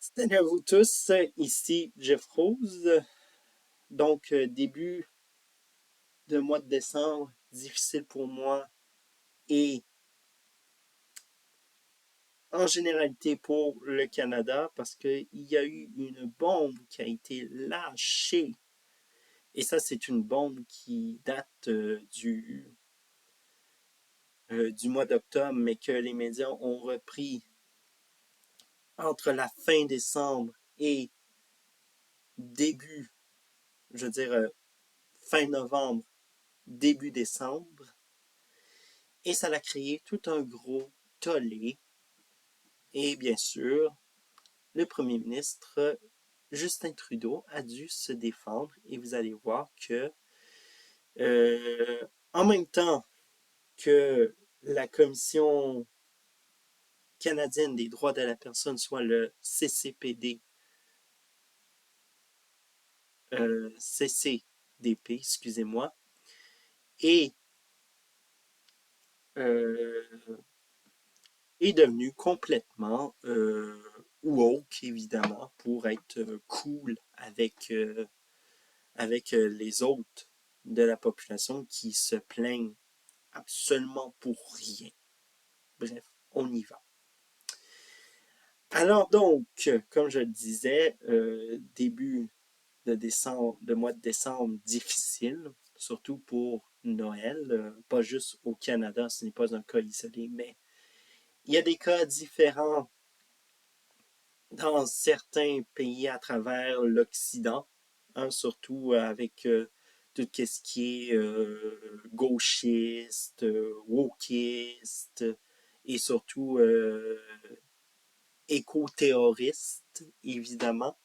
Salut à vous tous, ici Jeff Rose. Donc, début de mois de décembre, difficile pour moi et en généralité pour le Canada parce qu'il y a eu une bombe qui a été lâchée. Et ça, c'est une bombe qui date du mois d'octobre, mais que les médias ont repris entre la fin décembre et début, je veux dire, fin novembre, début décembre. Et ça a créé tout un gros tollé. Et bien sûr, le premier ministre Justin Trudeau a dû se défendre. Et vous allez voir que, en même temps que la Commission canadienne des droits de la personne, soit le CCPD, CCDP, excusez-moi, et euh, est devenu complètement woke, évidemment, pour être cool avec les autres de la population qui se plaignent absolument pour rien. Bref, on y va. Alors donc, comme je le disais, début de mois de décembre difficile, surtout pour Noël, pas juste au Canada, ce n'est pas un cas isolé, mais il y a des cas différents dans certains pays à travers l'Occident, hein, surtout avec tout ce qui est gauchiste, wokiste et surtout éco-terroriste, évidemment.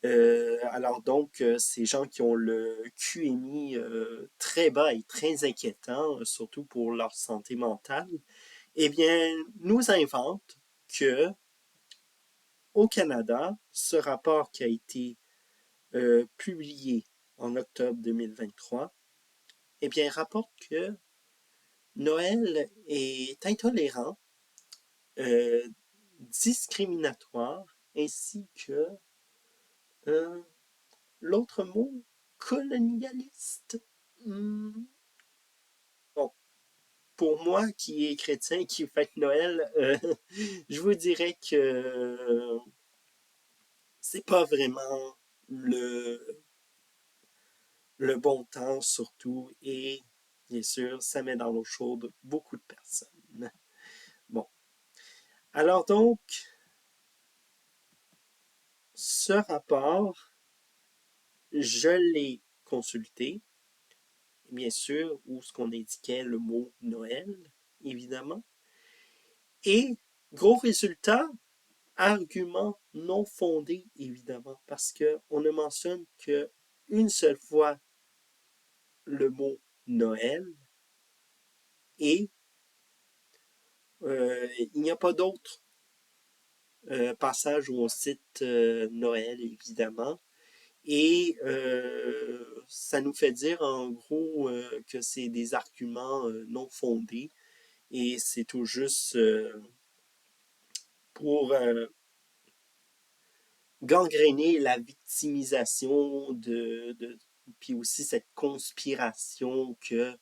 Alors donc, ces gens qui ont le QMI très bas et très inquiétant, surtout pour leur santé mentale, eh bien, nous inventent que au Canada, ce rapport qui a été publié en octobre 2023, eh bien, rapporte que Noël est intolérant, euh, discriminatoire, ainsi que euh, l'autre mot, colonialiste. Hmm. Bon, pour moi qui est chrétien et qui fête Noël, je vous dirais que c'est pas vraiment le, le bon temps surtout et bien sûr, ça met dans l'eau chaude beaucoup de personnes. Bon, alors donc, ce rapport, je l'ai consulté, bien sûr, où ce qu'on indiquait le mot Noël, évidemment, et gros résultat, argument non fondé, évidemment, parce qu'on ne mentionne qu'une seule fois le mot Noël et il n'y a pas d'autre passage où on cite Noël, évidemment. Et ça nous fait dire en gros que c'est des arguments non fondés et c'est tout juste pour gangréner la victimisation puis aussi cette conspiration que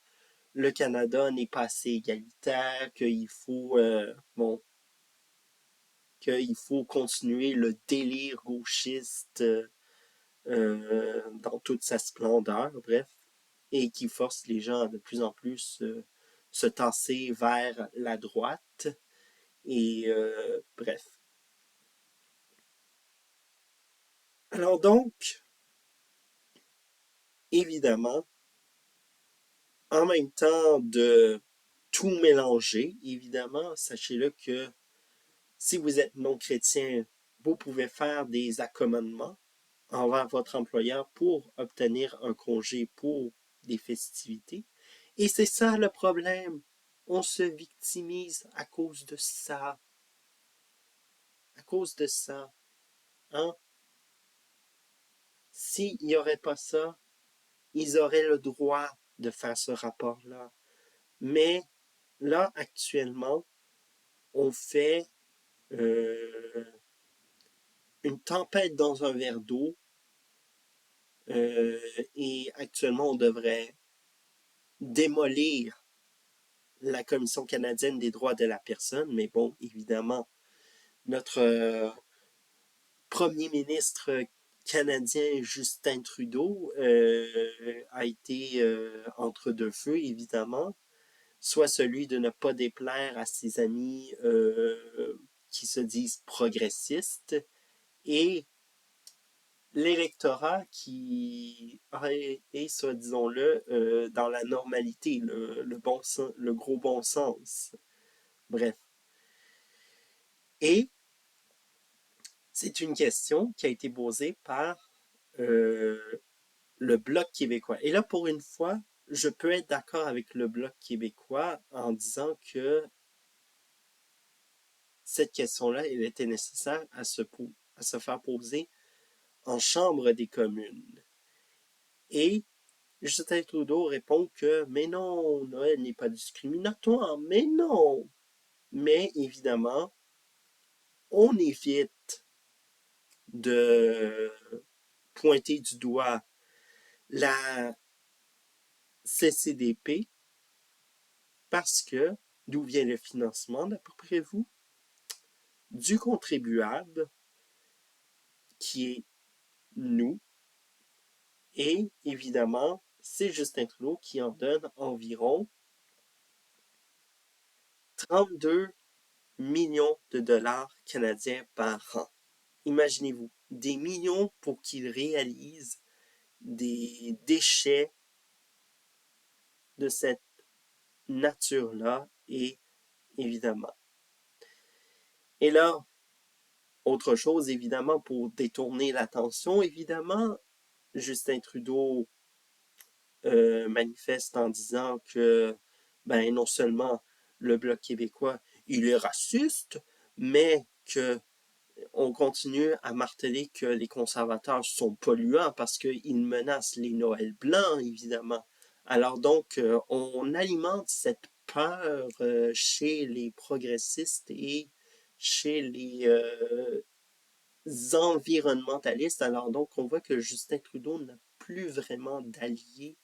le Canada n'est pas assez égalitaire, qu'il faut bon qu'il faut continuer le délire gauchiste dans toute sa splendeur, bref, et qui force les gens à de plus en plus se tasser vers la droite. Et bref. Alors donc, évidemment, en même temps de tout mélanger, évidemment, sachez-le que si vous êtes non chrétien, vous pouvez faire des accommodements envers votre employeur pour obtenir un congé pour des festivités. Et c'est ça le problème. On se victimise à cause de ça. À cause de ça. Hein? S'il n'y aurait pas ça, ils auraient le droit de faire ce rapport-là. Mais là, actuellement, on fait une tempête dans un verre d'eau et actuellement on devrait démolir la Commission canadienne des droits de la personne, mais bon, évidemment, notre premier ministre canadien Justin Trudeau a été entre deux feux, évidemment, soit celui de ne pas déplaire à ses amis qui se disent progressistes et l'électorat qui est, soit disons-le, dans la normalité, le bon sens, le gros bon sens. Bref. Et c'est une question qui a été posée par euh, le Bloc québécois. Et là, pour une fois, je peux être d'accord avec le Bloc québécois en disant que cette question-là, elle était nécessaire à se faire poser en Chambre des communes. Et Justin Trudeau répond que, mais non, Noël n'est pas discriminatoire, mais non. Mais évidemment, on évite de pointer du doigt la CCDP parce que, d'où vient le financement d'après vous? Du contribuable qui est nous et évidemment, c'est Justin Trudeau qui en donne environ 32 millions de dollars canadiens par an. Imaginez-vous, des millions pour qu'ils réalisent des déchets de cette nature-là et évidemment. Et là, autre chose, évidemment, pour détourner l'attention, évidemment, Justin Trudeau manifeste en disant que, ben, non seulement le Bloc québécois, il est raciste, mais que on continue à marteler que les conservateurs sont polluants parce qu'ils menacent les Noëls blancs, évidemment. Alors donc, on alimente cette peur chez les progressistes et chez les environnementalistes. Alors donc, on voit que Justin Trudeau n'a plus vraiment d'alliés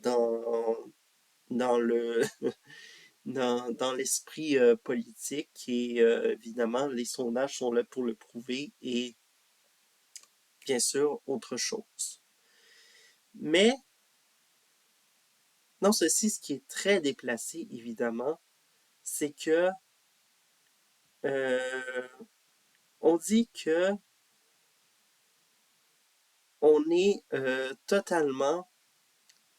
dans, dans le dans l'esprit politique et évidemment les sondages sont là pour le prouver et bien sûr autre chose. Mais dans ceci, ce qui est très déplacé évidemment, c'est que euh, on dit que on est totalement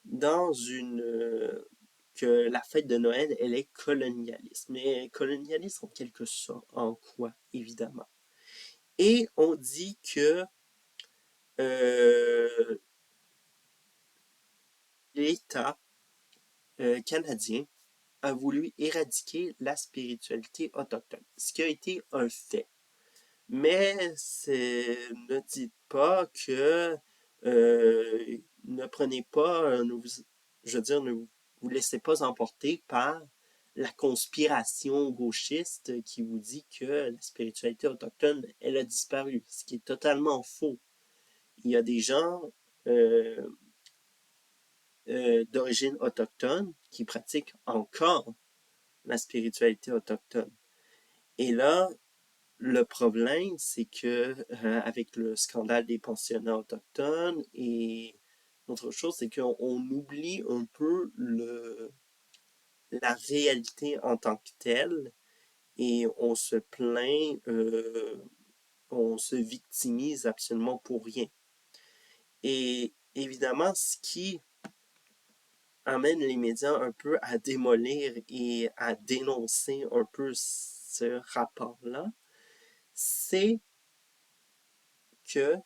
dans une que la fête de Noël elle est colonialiste, mais colonialiste en quelque sorte en quoi évidemment. Et on dit que euh, l'État canadien a voulu éradiquer la spiritualité autochtone, ce qui a été un fait. Mais ne dites pas que ne prenez pas, je veux dire, ne vous laissez pas emporter par la conspiration gauchiste qui vous dit que la spiritualité autochtone, elle a disparu, ce qui est totalement faux. Il y a des gens d'origine autochtone qui pratiquent encore la spiritualité autochtone. Et là, le problème, c'est que avec le scandale des pensionnats autochtones et autre chose, c'est qu'on oublie un peu la réalité en tant que telle et on se plaint, on se victimise absolument pour rien. Et évidemment, ce qui amène les médias un peu à démolir et à dénoncer un peu ce rapport-là, c'est que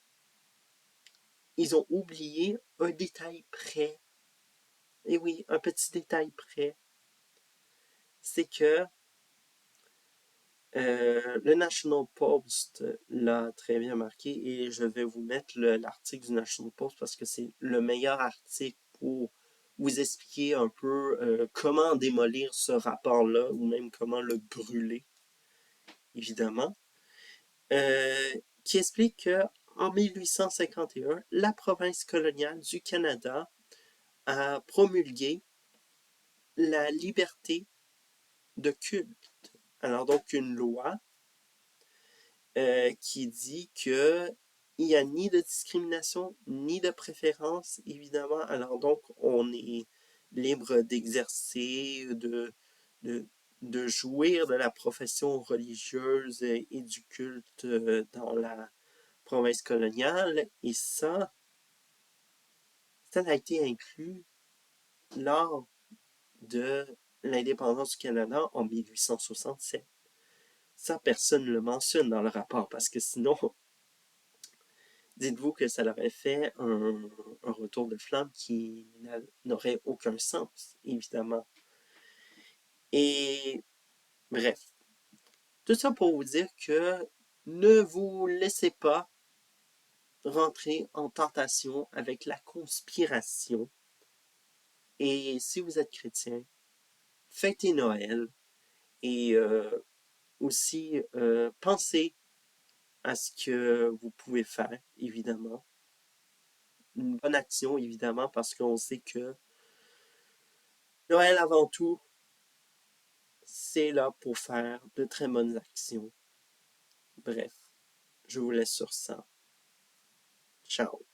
ils ont oublié un détail près. Et oui, un petit détail près. C'est que le National Post l'a très bien marqué et je vais vous mettre l'article du National Post parce que c'est le meilleur article pour vous expliquer un peu comment démolir ce rapport-là ou même comment le brûler, évidemment. qui explique que en 1851, la province coloniale du Canada a promulgué la liberté de culte. Alors donc une loi qui dit que il n'y a ni de discrimination ni de préférence, évidemment. Alors donc on est libre d'exercer, de, de jouir de la profession religieuse et du culte dans la province coloniale. Et ça a été inclus lors de l'indépendance du Canada en 1867. Ça, personne ne le mentionne dans le rapport parce que sinon, dites-vous que ça aurait fait un retour de flamme qui n'aurait aucun sens, évidemment. Et bref, tout ça pour vous dire que ne vous laissez pas rentrer en tentation avec la conspiration. Et si vous êtes chrétien, fêtez Noël et aussi pensez à ce que vous pouvez faire, évidemment. Une bonne action, évidemment, parce qu'on sait que Noël, avant tout, c'est là pour faire de très bonnes actions. Bref, je vous laisse sur ça. Ciao.